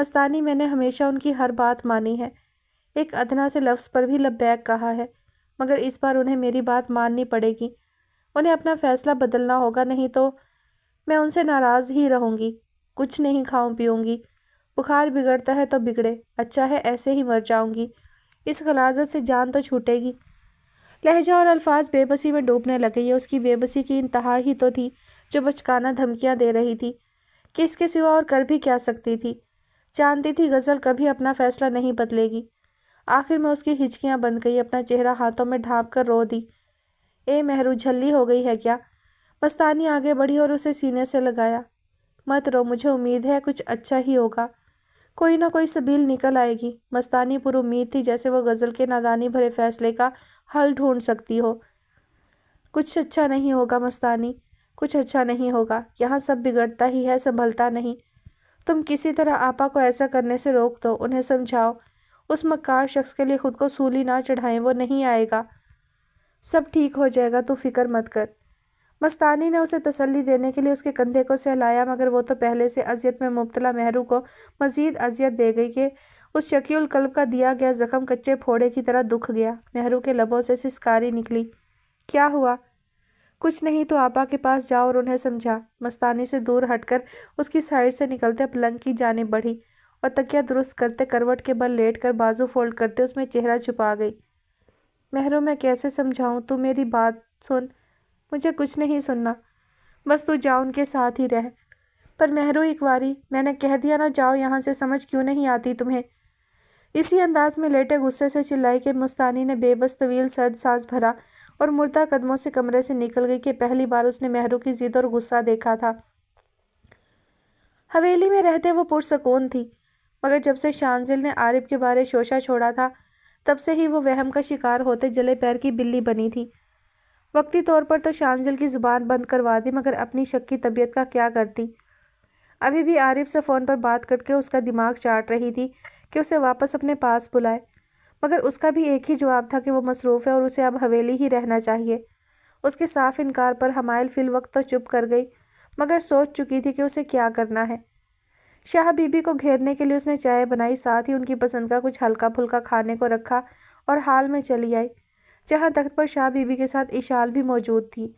مستانی، میں نے ہمیشہ ان کی ہر بات مانی ہے، ایک ادنا سے لفظ پر بھی لبیک کہا ہے، مگر اس بار انہیں میری بات ماننی پڑے گی۔ انہیں اپنا فیصلہ بدلنا ہوگا، نہیں تو میں ان سے ناراض ہی رہوں گی۔ کچھ نہیں کھاؤں پیوں گی، بخار بگڑتا ہے تو بگڑے، اچھا ہے ایسے ہی مر جاؤں گی، اس غلاظت سے جان تو چھوٹے گی۔ لہجہ اور الفاظ بے بسی میں ڈوبنے لگے۔ یہ اس کی بے بسی کی انتہا ہی تو تھی جو بچکانہ دھمکیاں دے رہی تھی کہ اس کے سوا اور کر بھی کیا سکتی تھی۔ جانتی تھی غزل کبھی اپنا فیصلہ نہیں بدلے گی۔ آخر میں اس کی ہچکیاں بند گئی، اپنا چہرہ ہاتھوں میں ڈھانپ کر رو دی۔ اے مہرو، جھلی ہو گئی ہے کیا؟ مستانی آگے بڑھی اور اسے سینے سے لگایا۔ مت رو، مجھے امید ہے کچھ اچھا ہی ہوگا، کوئی نہ کوئی سبیل نکل آئے گی۔ مستانی پر امید تھی جیسے وہ غزل کے نادانی بھرے فیصلے کا حل ڈھونڈ سکتی ہو۔ کچھ اچھا نہیں ہوگا مستانی، کچھ اچھا نہیں ہوگا، یہاں سب بگڑتا ہی ہے، سنبھلتا نہیں۔ تم کسی طرح آپا کو ایسا کرنے سے روک دو، انہیں سمجھاؤ، اس مکار شخص کے لیے خود کو سولی نہ چڑھائیں، وہ نہیں آئے گا، سب ٹھیک ہو جائے گا، تو فکر مت کر۔ مستانی نے اسے تسلی دینے کے لیے اس کے کندھے کو سہلایا، مگر وہ تو پہلے سے اذیت میں مبتلا مہرو کو مزید اذیت دے گئی کہ اس شقی القلب کا دیا گیا زخم کچے پھوڑے کی طرح دکھ گیا۔ مہرو کے لبوں سے سسکاری نکلی۔ کیا ہوا؟ کچھ نہیں، تو آپا کے پاس جاؤ اور انہیں سمجھا۔ مستانی سے دور ہٹ کر اس کی سائڈ سے نکلتے پلنگ کی جانب بڑھی اور تکیہ درست کرتے کروٹ کے بل لیٹ کر بازو فولڈ کرتے اس میں چہرہ چھپا گئی۔ مہرو، میں کیسے سمجھاؤں؟ تو میری بات سن۔ مجھے کچھ نہیں سننا، بس تو جاؤ، ان کے ساتھ ہی رہ۔ پر مہرو ایک واری، میں نے کہہ دیا نا جاؤ یہاں سے، سمجھ کیوں نہیں آتی تمہیں؟ اسی انداز میں لیٹے غصے سے چلائی کہ مستانی نے بے بس طویل سرد سانس بھرا اور مردہ قدموں سے کمرے سے نکل گئی کہ پہلی بار اس نے مہرو کی ضد اور غصہ دیکھا تھا۔ حویلی میں رہتے وہ پرسکون تھی، مگر جب سے شانزل نے عارف کے بارے شوشہ چھوڑا تھا تب سے ہی وہ وہم کا شکار ہوتے جلے پیر کی بلی بنی تھی۔ وقتی طور پر تو شانزل کی زبان بند کروا دی، مگر اپنی شکی طبیعت کا کیا کرتی؟ ابھی بھی عارف سے فون پر بات کر کے اس کا دماغ چاٹ رہی تھی کہ اسے واپس اپنے پاس بلائے، مگر اس کا بھی ایک ہی جواب تھا کہ وہ مصروف ہے اور اسے اب حویلی ہی رہنا چاہیے۔ اس کے صاف انکار پر حمائل فی الوقت تو چپ کر گئی، مگر سوچ چکی تھی کہ اسے کیا کرنا ہے۔ شاہ بی بی کو گھیرنے کے لیے اس نے چائے بنائی، ساتھ ہی ان کی پسند کا کچھ ہلکا پھلکا کھانے کو رکھا اور ہال میں چلی آئی، جہاں تخت پر شاہ بی بی کے ساتھ اشال بھی موجود تھی۔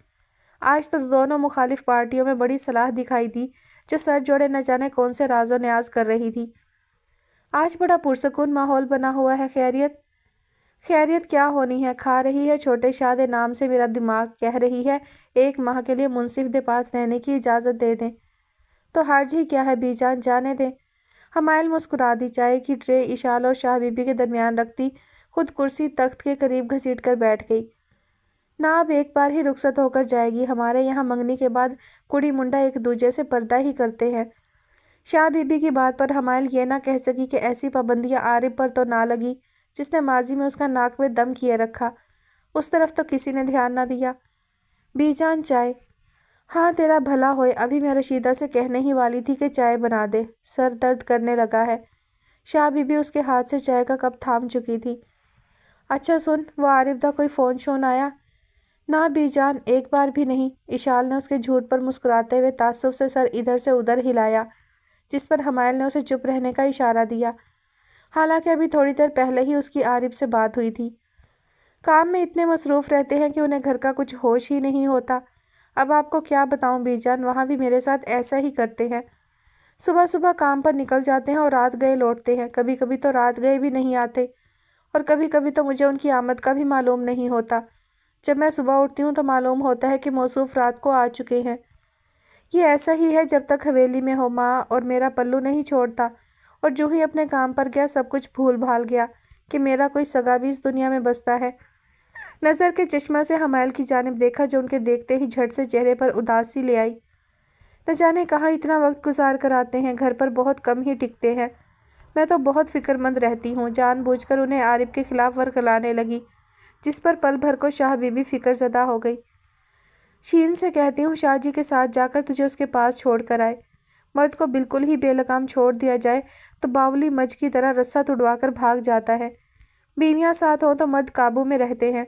آج تو دونوں مخالف پارٹیوں میں بڑی صلاح دکھائی دی، جو سر جوڑے نہ جانے کون سے راز و نیاز کر رہی تھی۔ آج بڑا پرسکون ماحول بنا ہوا ہے۔ خیریت؟ خیریت کیا ہونی ہے، کھا رہی ہے چھوٹے شاہ نام سے میرا دماغ، کہہ رہی ہے 1 ماہ کے لیے منصف دے پاس رہنے کی اجازت دے دیں، تو حرج ہی کیا ہے بی جان، جانے دیں۔ حمائل مسکرا دی، چائے کی ٹرے اشال اور شاہ بی بی کے درمیان رکھتی خود کرسی تخت کے قریب گھسیٹ کر بیٹھ گئی۔ نا اب ایک بار ہی رخصت ہو کر جائے گی، ہمارے یہاں منگنی کے بعد کڑی منڈا ایک دوجے سے پردہ ہی کرتے ہیں۔ شاہ بی بی کی بات پر حمائل یہ نہ کہہ سکی کہ ایسی پابندیاں عارف پر تو نہ لگی جس نے ماضی میں اس کا ناک میں دم کیے رکھا، اس طرف تو کسی نے دھیان نہ دیا۔ بی جان چائے؟ ہاں تیرا بھلا ہوئے، ابھی میں رشیدہ سے کہنے ہی والی تھی کہ چائے بنا دے، سر درد کرنے لگا ہے۔ شاہ بی بی اس کے ہاتھ سے چائے کا کپ تھام چکی تھی۔ اچھا سن، وہ عارف دا کوئی فون شون آیا؟ نہ بی جان، ایک بار بھی نہیں۔ اشال نے اس کے جھوٹ پر مسکراتے ہوئے تعصب سے سر ادھر سے ادھر ہلایا، جس پر حمائل نے اسے چپ رہنے کا اشارہ دیا، حالانکہ ابھی تھوڑی دیر پہلے ہی اس کی عارف سے بات ہوئی تھی۔ کام میں اتنے مصروف رہتے ہیں کہ انہیں گھر کا کچھ ہوش ہی نہیں ہوتا۔ اب آپ کو کیا بتاؤں بی جان، وہاں بھی میرے ساتھ ایسا ہی کرتے ہیں، صبح صبح کام پر نکل جاتے ہیں اور رات گئے لوٹتے ہیں، کبھی کبھی تو رات گئے بھی نہیں آتے، اور کبھی کبھی تو مجھے ان کی آمد کا بھی معلوم نہیں ہوتا۔ جب میں صبح اٹھتی ہوں تو معلوم ہوتا ہے کہ موصوف رات کو آ چکے ہیں۔ یہ ایسا ہی ہے جب تک حویلی میں ہو، ماں اور میرا پلو نہیں چھوڑتا، اور جو ہی اپنے کام پر گیا سب کچھ بھول بھال گیا کہ میرا کوئی سگا بھی اس دنیا میں بستا ہے۔ نظر کے چشمہ سے حمائل کی جانب دیکھا، جو ان کے دیکھتے ہی جھٹ سے چہرے پر اداسی لے آئی۔ نہ جانے کہاں اتنا وقت گزار کر آتے ہیں، گھر پر بہت کم ہی ٹکتے ہیں۔ میں تو بہت فکر مند رہتی ہوں۔ جان بوجھ کر انہیں عارف کے خلاف ورگلانے لگی، جس پر پل بھر کو شاہ بی بی فکر زدہ ہو گئی۔ شین سے کہتی ہوں شاہ جی کے ساتھ جا کر تجھے اس کے پاس چھوڑ کر آئے۔ مرد کو بالکل ہی بے لگام چھوڑ دیا جائے تو باولی مجھ کی طرح رسہ تڑوا کر بھاگ جاتا ہے، بیویاں ساتھ ہوں تو مرد قابو میں رہتے ہیں۔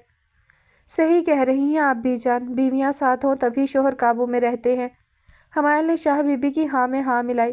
صحیح کہہ رہی ہیں آپ بی جان، بیویاں ساتھ ہوں تبھی شوہر قابو میں رہتے ہیں۔ حمائل نے شاہ بی بی کی ہاں میں ہاں ملائی۔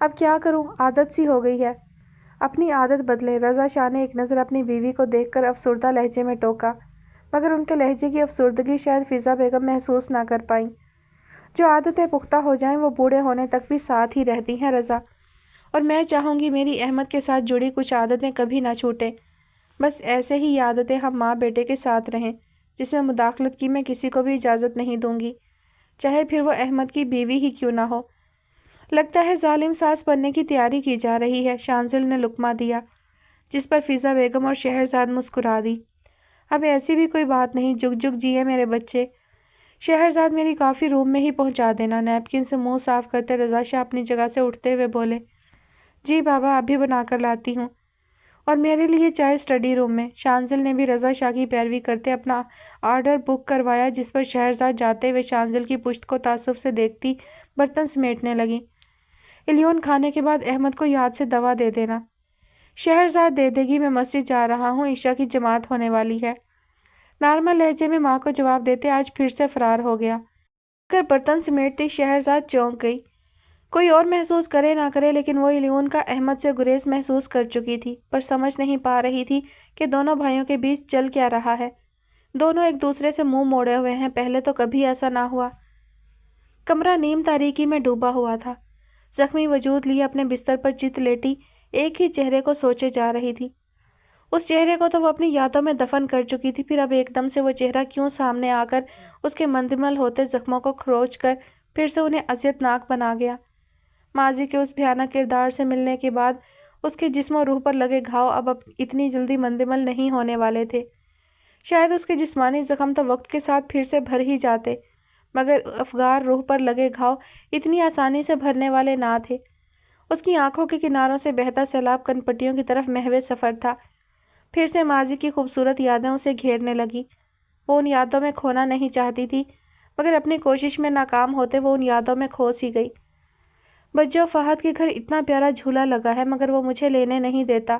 اب کیا کروں، عادت سی ہو گئی ہے۔ اپنی عادت بدلے، رضا شاہ نے ایک نظر اپنی بیوی کو دیکھ کر افسردہ لہجے میں ٹوکا، مگر ان کے لہجے کی افسردگی شاید فضا بیگم محسوس نہ کر پائیں۔ جو عادتیں پختہ ہو جائیں وہ بوڑھے ہونے تک بھی ساتھ ہی رہتی ہیں رضا، اور میں چاہوں گی میری احمد کے ساتھ جڑی کچھ عادتیں کبھی نہ چھوٹیں۔ بس ایسے ہی یہ عادتیں ہم ماں بیٹے کے ساتھ رہیں، جس میں مداخلت کی میں کسی کو بھی اجازت نہیں دوں گی، چاہے پھر وہ احمد کی بیوی ہی کیوں نہ ہو۔ لگتا ہے ظالم ساس بننے کی تیاری کی جا رہی ہے، شانزل نے لقمہ دیا، جس پر فضا بیگم اور شہرزاد مسکرا دی۔ اب ایسی بھی کوئی بات نہیں، جگ جگ جیے میرے بچے۔ شہرزاد میری کافی روم میں ہی پہنچا دینا۔ نیپکن سے منہ صاف کرتے رضا شاہ اپنی جگہ سے اٹھتے ہوئے بولے، جی بابا ابھی بنا کر لاتی ہوں، اور میرے لیے چائے اسٹڈی روم میں۔ شانزل نے بھی رضا شاہ کی پیروی کرتے اپنا آرڈر بک کروایا، جس پر شہرزاد جاتے ہوئے شانزل کی پشت کو تعصب سے دیکھتی برتن سمیٹنے لگی۔ الیون کھانے کے بعد احمد کو یاد سے دوا دے دینا۔ شہرزاد دے دے گی، میں مسجد جا رہا ہوں، عشاء کی جماعت ہونے والی ہے۔ نارمل لہجے میں ماں کو جواب دیتے آج پھر سے فرار ہو گیا۔ کر برتن سمیٹتی شہرزاد چونک گئی۔ کوئی اور محسوس کرے نہ کرے، لیکن وہ الیون کا احمد سے گریز محسوس کر چکی تھی، پر سمجھ نہیں پا رہی تھی کہ دونوں بھائیوں کے بیچ چل کیا رہا ہے۔ دونوں ایک دوسرے سے منہ موڑے ہوئے ہیں، پہلے تو کبھی ایسا نہ ہوا۔ کمرہ نیم تاریکی میں ڈوبا ہوا تھا۔ زخمی وجود لیے اپنے بستر پر چت لیٹی ایک ہی چہرے کو سوچے جا رہی تھی۔ اس چہرے کو تو وہ اپنی یادوں میں دفن کر چکی تھی، پھر اب ایک دم سے وہ چہرہ کیوں سامنے آ کر اس کے مندمل ہوتے زخموں کو کھروچ کر پھر سے انہیں اذیت ناک بنا گیا۔ ماضی کے اس بھیانک کردار سے ملنے کے بعد اس کے جسم و روح پر لگے گھاؤ اب اتنی جلدی مندمل نہیں ہونے والے تھے۔ شاید اس کے جسمانی زخم تو وقت کے ساتھ پھر سے بھر ہی جاتے، مگر افگار روح پر لگے گھاؤ اتنی آسانی سے بھرنے والے نہ تھے۔ اس کی آنکھوں کے کناروں سے بہتا سیلاب کن پٹیوں کی طرف محو سفر تھا۔ پھر سے ماضی کی خوبصورت یادیں اسے گھیرنے لگی۔ وہ ان یادوں میں کھونا نہیں چاہتی تھی، مگر اپنی کوشش میں ناکام ہوتے وہ ان یادوں میں کھو سی گئی۔ بجو فہد کے گھر اتنا پیارا جھولا لگا ہے، مگر وہ مجھے لینے نہیں دیتا۔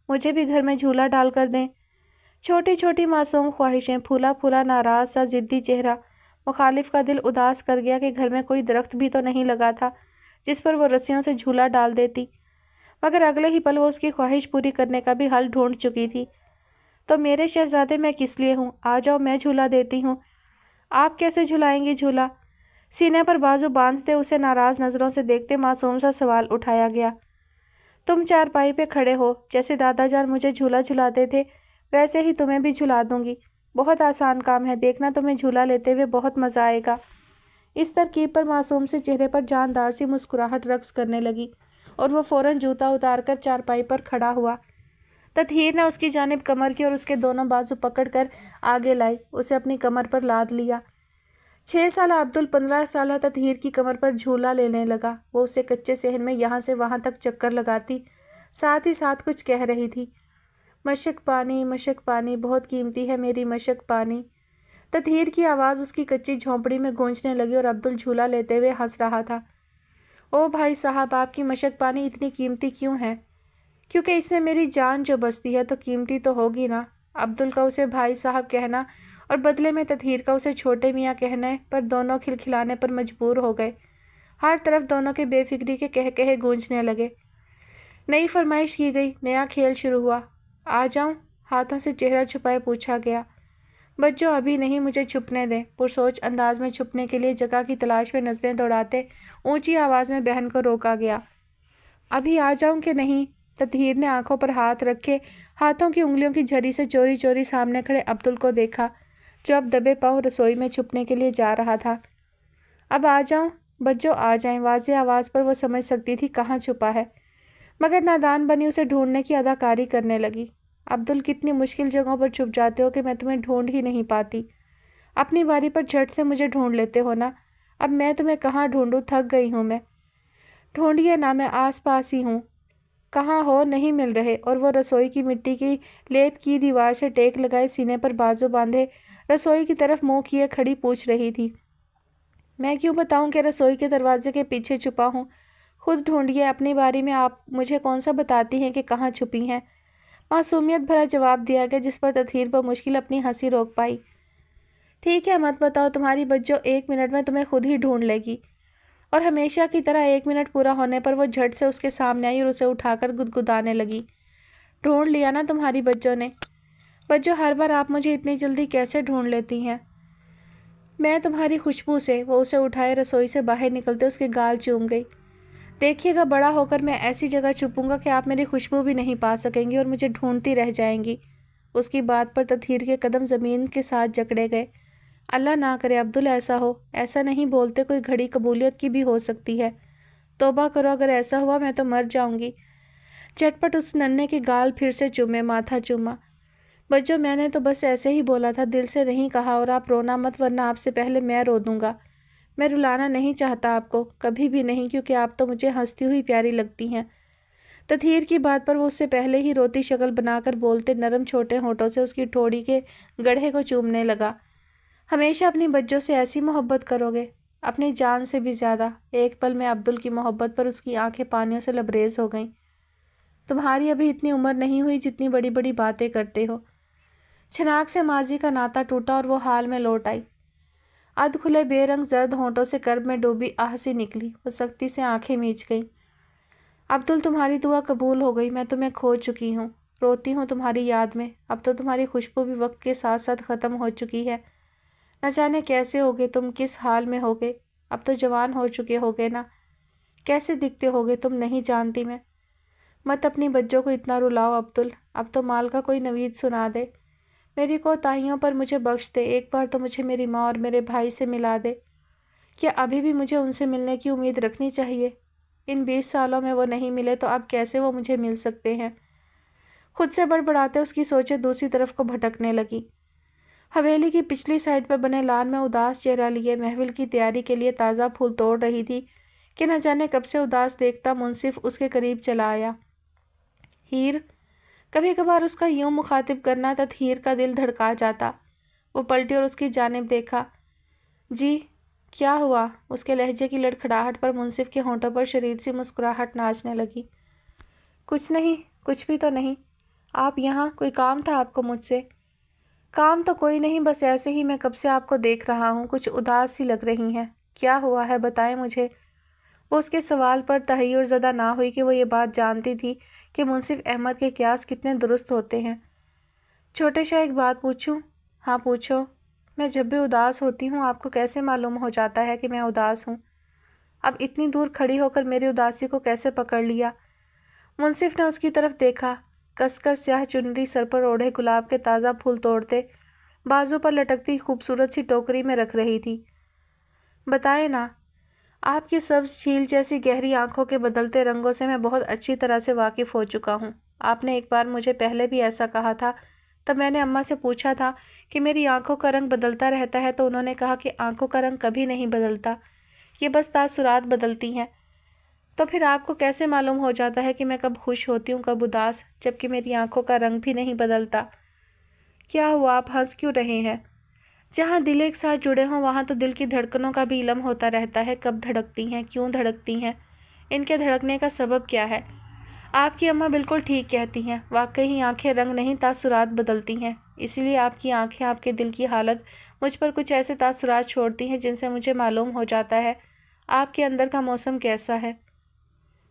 مجھے بھی گھر میں جھولا ڈال کر دیں۔ چھوٹی چھوٹی معصوم خواہشیں، پھولا پھولا ناراض سا ضدی چہرہ۔ مخالف کا دل اداس کر گیا کہ گھر میں کوئی درخت بھی تو نہیں لگا تھا جس پر وہ رسیوں سے جھولا ڈال دیتی، مگر اگلے ہی پل وہ اس کی خواہش پوری کرنے کا بھی حل ڈھونڈ چکی تھی۔ تو میرے شہزادے میں کس لیے ہوں، آ جاؤ میں جھولا دیتی ہوں۔ آپ کیسے جھلائیں گی جھولا؟ سینے پر بازو باندھتے اسے ناراض نظروں سے دیکھتے معصوم سا سوال اٹھایا گیا۔ تم چارپائی پہ کھڑے ہو، جیسے دادا جان مجھے جھولا جھلاتے تھے ویسے ہی تمہیں بھی جھلا دوں گی۔ بہت آسان کام ہے، دیکھنا تمہیں جھولا لیتے ہوئے بہت مزہ آئے گا۔ اس ترکیب پر معصوم سے چہرے پر جاندار سی مسکراہٹ رقص کرنے لگی، اور وہ فوراً جوتا اتار کر چارپائی پر کھڑا ہوا۔ تطہیر نے اس کی جانب کمر کی اور اس کے دونوں بازو پکڑ کر آگے لائی، اسے اپنی کمر پر لاد لیا۔ 6 سالہ عبدل 15 سالہ تطہیر کی کمر پر جھولا لینے لگا۔ وہ اسے کچے صحن میں یہاں سے وہاں تک چکر لگاتی، ساتھ ہی ساتھ کچھ کہہ رہی تھی۔ مشک پانی بہت قیمتی ہے میری مشک پانی۔ تطہیر کی آواز اس کی کچی جھونپڑی میں گونجنے لگی اور عبدل جھولا لیتے ہوئے ہنس رہا تھا۔ او بھائی صاحب، آپ کی مشک پانی اتنی قیمتی کیوں ہے؟ کیونکہ اس میں میری جان جو بستی ہے تو قیمتی تو ہوگی نا۔ عبدل کا اسے بھائی صاحب کہنا اور بدلے میں تطہیر کا اسے چھوٹے میاں کہنے پر دونوں کھلکھلانے پر مجبور ہو گئے۔ ہر طرف دونوں کے بے فکری کے کہے گونجنے لگے۔ نئی فرمائش کی گئی، نیا کھیل شروع ہوا۔ آ جاؤں؟ ہاتھوں سے چہرہ چھپائے پوچھا گیا۔ بچوں ابھی نہیں، مجھے چھپنے دیں۔ پرسوچ انداز میں چھپنے کے لیے جگہ کی تلاش میں نظریں دوڑاتے اونچی آواز میں بہن کو روکا گیا۔ ابھی آ جاؤں کہ نہیں؟ تطہیر نے آنکھوں پر ہاتھ رکھے ہاتھوں کی انگلیوں کی جھری سے چوری چوری سامنے کھڑے عبدل کو دیکھا، جو اب دبے پاؤں رسوئی میں چھپنے کے لیے جا رہا تھا۔ اب آ جاؤں؟ بچوں آ جائیں۔ واضح آواز پر وہ سمجھ سکتی تھی کہاں چھپا ہے، مگر نادان بنی اسے ڈھونڈنے کی اداکاری کرنے لگی۔ عبدل کتنی مشکل جگہوں پر چھپ جاتے ہو کہ میں تمہیں ڈھونڈ ہی نہیں پاتی۔ اپنی باری پر جھٹ سے مجھے ڈھونڈ لیتے ہو نا، اب میں تمہیں کہاں ڈھونڈوں، تھک گئی ہوں میں۔ ڈھونڈیے نا، میں آس پاس ہی ہوں۔ کہاں ہو؟ نہیں مل رہے۔ اور وہ رسوئی کی مٹی کی لیپ کی دیوار سے ٹیک لگائے سینے پر بازو باندھے رسوئی کی طرف منہ کیے کھڑی پوچھ رہی تھی۔ میں کیوں بتاؤں کہ رسوئی کے دروازے کے پیچھے چھپا ہوں؟ خود ڈھونڈیے اپنی باری میں، آپ مجھے کون سا بتاتی ہیں کہ کہاں چھپی ہیں؟ معصومیت بھرا جواب دیا گیا، جس پر تطہیر بمشکل اپنی ہنسی روک پائی۔ ٹھیک ہے مت بتاؤ تمہاری بچوں 1 منٹ میں تمہیں خود ہی ڈھونڈ لے گی۔ اور ہمیشہ کی طرح 1 منٹ پورا ہونے پر وہ جھٹ سے اس کے سامنے آئی اور اسے اٹھا کر گدگدانے لگی۔ ڈھونڈ لیا نا تمہاری بچوں نے؟ بچوں، ہر بار آپ مجھے اتنی جلدی کیسے ڈھونڈ لیتی ہیں؟ میں تمہاری خوشبو سے۔ وہ اسے اٹھائے رسوئی سے باہر نکلتے اس کے گال چوم گئی۔ دیکھیے گا، بڑا ہو کر میں ایسی جگہ چھپوں گا کہ آپ میری خوشبو بھی نہیں پا سکیں گی اور مجھے ڈھونڈتی رہ جائیں گی۔ اس کی بات پر تطہیر کے قدم زمین کے ساتھ جکڑے گئے۔ اللہ نہ کرے عبدل ایسا ہو۔ ایسا نہیں بولتے، کوئی گھڑی قبولیت کی بھی ہو سکتی ہے۔ توبہ کرو، اگر ایسا ہوا میں تو مر جاؤں گی۔ جھٹپٹ اس ننھے کے گال پھر سے چومے، ماتھا چوما۔ بچوں، میں نے تو بس ایسے ہی بولا تھا، دل سے نہیں کہا، اور آپ رونا مت ورنہ آپ سے پہلے میں رو دوں گا۔ میں رلانا نہیں چاہتا آپ کو، کبھی بھی نہیں، کیونکہ آپ تو مجھے ہنستی ہوئی پیاری لگتی ہیں۔ تطہیر کی بات پر وہ اس سے پہلے ہی روتی شکل بنا کر بولتے نرم چھوٹے ہونٹوں سے اس کی ٹھوڑی کے گڑھے کو چومنے لگا۔ ہمیشہ اپنی بچوں سے ایسی محبت کرو گے؟ اپنی جان سے بھی زیادہ۔ ایک پل میں عبدل کی محبت پر اس کی آنکھیں پانیوں سے لبریز ہو گئیں۔ تمہاری ابھی اتنی عمر نہیں ہوئی جتنی بڑی بڑی باتیں کرتے ہو۔ چھناک سے ماضی کا ناطا ٹوٹا اور وہ حال میں لوٹ آئی۔ ادھ کھلے بے رنگ زرد ہونٹوں سے کرب میں ڈوبی آہ سی نکلی۔ وہ سختی سے آنکھیں میچ گئی۔ عبدل، تمہاری دعا قبول ہو گئی، میں تمہیں کھو چکی ہوں، روتی ہوں تمہاری یاد میں۔ اب تو تمہاری خوشبو بھی وقت کے ساتھ ساتھ ختم ہو چکی ہے۔ نہ جانے کیسے ہوگے تم، کس حال میں ہوگے۔ اب تو جوان ہو چکے ہوگے نا، کیسے دکھتے ہوگے تم نہیں جانتی میں۔ مت اپنی بچوں کو اتنا رلاؤ عبدل، اب تو مال کا کوئی نوید سنا دے۔ میری کوتاہیوں پر مجھے بخش دے، ایک بار تو مجھے میری ماں اور میرے بھائی سے ملا دے۔ کیا ابھی بھی مجھے ان سے ملنے کی امید رکھنی چاہیے؟ ان 20 سالوں میں وہ نہیں ملے تو اب کیسے وہ مجھے مل سکتے ہیں؟ خود سے بڑبڑاتے اس کی سوچیں دوسری طرف کو بھٹکنے لگی۔ حویلی کی پچھلی سائڈ پر بنے لان میں اداس چہرہ لیے محفل کی تیاری کے لیے تازہ پھول توڑ رہی تھی کہ نہ جانے کب سے اداس دیکھتا منصف اس کے قریب چلا آیا۔ ہیر، کبھی کبھار اس کا یوں مخاطب کرنا تطہیر کا دل دھڑکا جاتا۔ وہ پلٹی اور اس کی جانب دیکھا۔ جی، کیا ہوا؟ اس کے لہجے کی لڑکھڑاہٹ پر منصف کے ہونٹوں پر شریر سی مسکراہٹ ناچنے لگی۔ کچھ نہیں، کچھ بھی تو نہیں۔ آپ یہاں، کوئی کام تھا آپ کو مجھ سے؟ کام تو کوئی نہیں، بس ایسے ہی میں کب سے آپ کو دیکھ رہا ہوں، کچھ اداس سی لگ رہی ہیں۔ کیا ہوا ہے بتائیں مجھے۔ وہ اس کے سوال پر تحیر زدہ نہ ہوئی کہ وہ یہ بات جانتی تھی کہ منصف احمد کے قیاس کتنے درست ہوتے ہیں۔ چھوٹے شاہ، ایک بات پوچھوں؟ ہاں پوچھو۔ میں جب بھی اداس ہوتی ہوں آپ کو کیسے معلوم ہو جاتا ہے کہ میں اداس ہوں؟ اب اتنی دور کھڑی ہو کر میری اداسی کو کیسے پکڑ لیا؟ منصف نے اس کی طرف دیکھا۔ کس کر سیاہ چنری سر پر اوڑھے گلاب کے تازہ پھول توڑتے بازو پر لٹکتی خوبصورت سی ٹوکری میں رکھ رہی تھی۔ بتائیں نا، آپ کی سبز چھیل جیسی گہری آنکھوں کے بدلتے رنگوں سے میں بہت اچھی طرح سے واقف ہو چکا ہوں۔ آپ نے ایک بار مجھے پہلے بھی ایسا کہا تھا، تب میں نے اماں سے پوچھا تھا کہ میری آنکھوں کا رنگ بدلتا رہتا ہے تو انہوں نے کہا کہ آنکھوں کا رنگ کبھی نہیں بدلتا، یہ بس تاثرات بدلتی ہیں۔ تو پھر آپ کو کیسے معلوم ہو جاتا ہے کہ میں کب خوش ہوتی ہوں کب اداس، جبکہ میری آنکھوں کا رنگ بھی نہیں بدلتا؟ کیا ہوا، آپ ہنس کیوں رہے ہیں؟ جہاں دل ایک ساتھ جڑے ہوں وہاں تو دل کی دھڑکنوں کا بھی علم ہوتا رہتا ہے، کب دھڑکتی ہیں، کیوں دھڑکتی ہیں، ان کے دھڑکنے کا سبب کیا ہے۔ آپ کی اماں بالکل ٹھیک کہتی ہیں، واقعی ہی آنکھیں رنگ نہیں تاثرات بدلتی ہیں، اسی لیے آپ کی آنکھیں، آپ کے دل کی حالت مجھ پر کچھ ایسے تاثرات چھوڑتی ہیں جن سے مجھے معلوم ہو جاتا ہے آپ کے اندر کا موسم کیسا ہے۔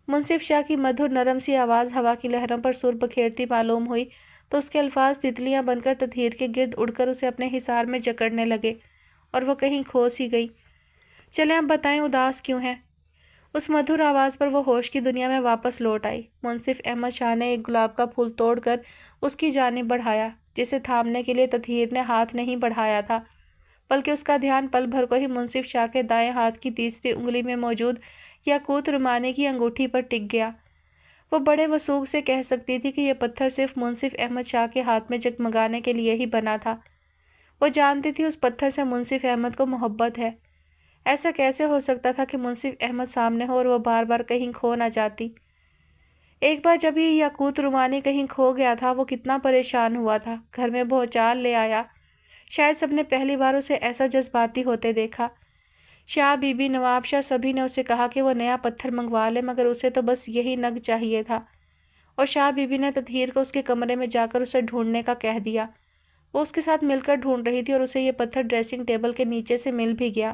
منصف شاہ کی مدھر نرم سی آواز ہوا کی لہروں پر سر بکھیرتی معلوم ہوئی تو اس کے الفاظ تتلیاں بن کر تطہیر کے گرد اڑ کر اسے اپنے حصار میں جکڑنے لگے اور وہ کہیں کھو سی گئی۔ چلیں اب بتائیں اداس کیوں ہیں؟ اس مدھر آواز پر وہ ہوش کی دنیا میں واپس لوٹ آئی۔ منصف احمد شاہ نے ایک گلاب کا پھول توڑ کر اس کی جانب بڑھایا، جسے تھامنے کے لیے تطہیر نے ہاتھ نہیں بڑھایا تھا، بلکہ اس کا دھیان پل بھر کو ہی منصف شاہ کے دائیں ہاتھ کی تیسری انگلی میں موجود یاقوت رومانی کی انگوٹھی پر ٹک گیا۔ وہ بڑے وثوق سے کہہ سکتی تھی کہ یہ پتھر صرف منصف احمد شاہ کے ہاتھ میں جگمگانے کے لیے ہی بنا تھا۔ وہ جانتی تھی اس پتھر سے منصف احمد کو محبت ہے۔ ایسا کیسے ہو سکتا تھا کہ منصف احمد سامنے ہو اور وہ بار بار کہیں کھو نہ جاتی؟ ایک بار جب یہ یاقوت رومانی کہیں کھو گیا تھا وہ کتنا پریشان ہوا تھا، گھر میں بھونچال لے آیا۔ شاید سب نے پہلی بار اسے ایسا جذباتی ہوتے دیکھا۔ شاہ بی بی، نواب شاہ، سبھی نے اسے کہا کہ وہ نیا پتھر منگوا لے، مگر اسے تو بس یہی نگ چاہیے تھا۔ اور شاہ بی بی نے تطہیر کو اس کے کمرے میں جا کر اسے ڈھونڈنے کا کہہ دیا۔ وہ اس کے ساتھ مل کر ڈھونڈ رہی تھی اور اسے یہ پتھر ڈریسنگ ٹیبل کے نیچے سے مل بھی گیا۔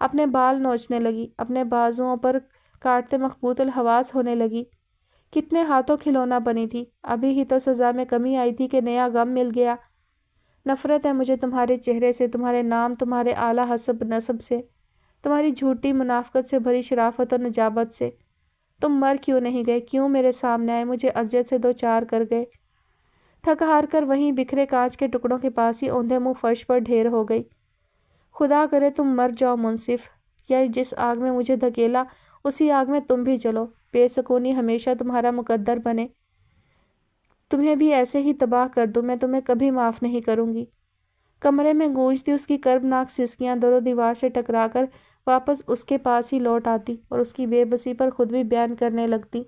اپنے بال نوچنے لگی، اپنے بازوؤں پر کاٹتے مخبوط الحواس ہونے لگی۔ کتنے ہاتھوں کھلونا بنی تھی، ابھی ہی تو سزا میں کمی آئی تھی کہ نیا غم مل گیا۔ نفرت ہے مجھے تمہارے چہرے سے، تمہارے نام، تمہارے اعلیٰ حسب نسب سے، تمہاری جھوٹی منافقت سے بھری شرافت اور نجابت سے۔ تم مر کیوں نہیں گئے؟ کیوں میرے سامنے آئے؟ مجھے اذیت سے دو چار کر گئے۔ تھک ہار کر وہیں بکھرے کانچ کے ٹکڑوں کے پاس ہی اوندھے منہ فرش پر ڈھیر ہو گئی۔ خدا کرے تم مر جاؤ منصف، یا جس آگ میں مجھے دھکیلا اسی آگ میں تم بھی جلو، بے سکونی ہمیشہ تمہارا مقدر بنے۔ تمہیں بھی ایسے ہی تباہ کر دوں، میں تمہیں کبھی معاف نہیں کروں گی۔ کمرے میں گونجتی اس کی کربناک سسکیاں در و دیوار سے ٹکرا کر واپس اس کے پاس ہی لوٹ آتی اور اس کی بے بسی پر خود بھی بیان کرنے لگتی۔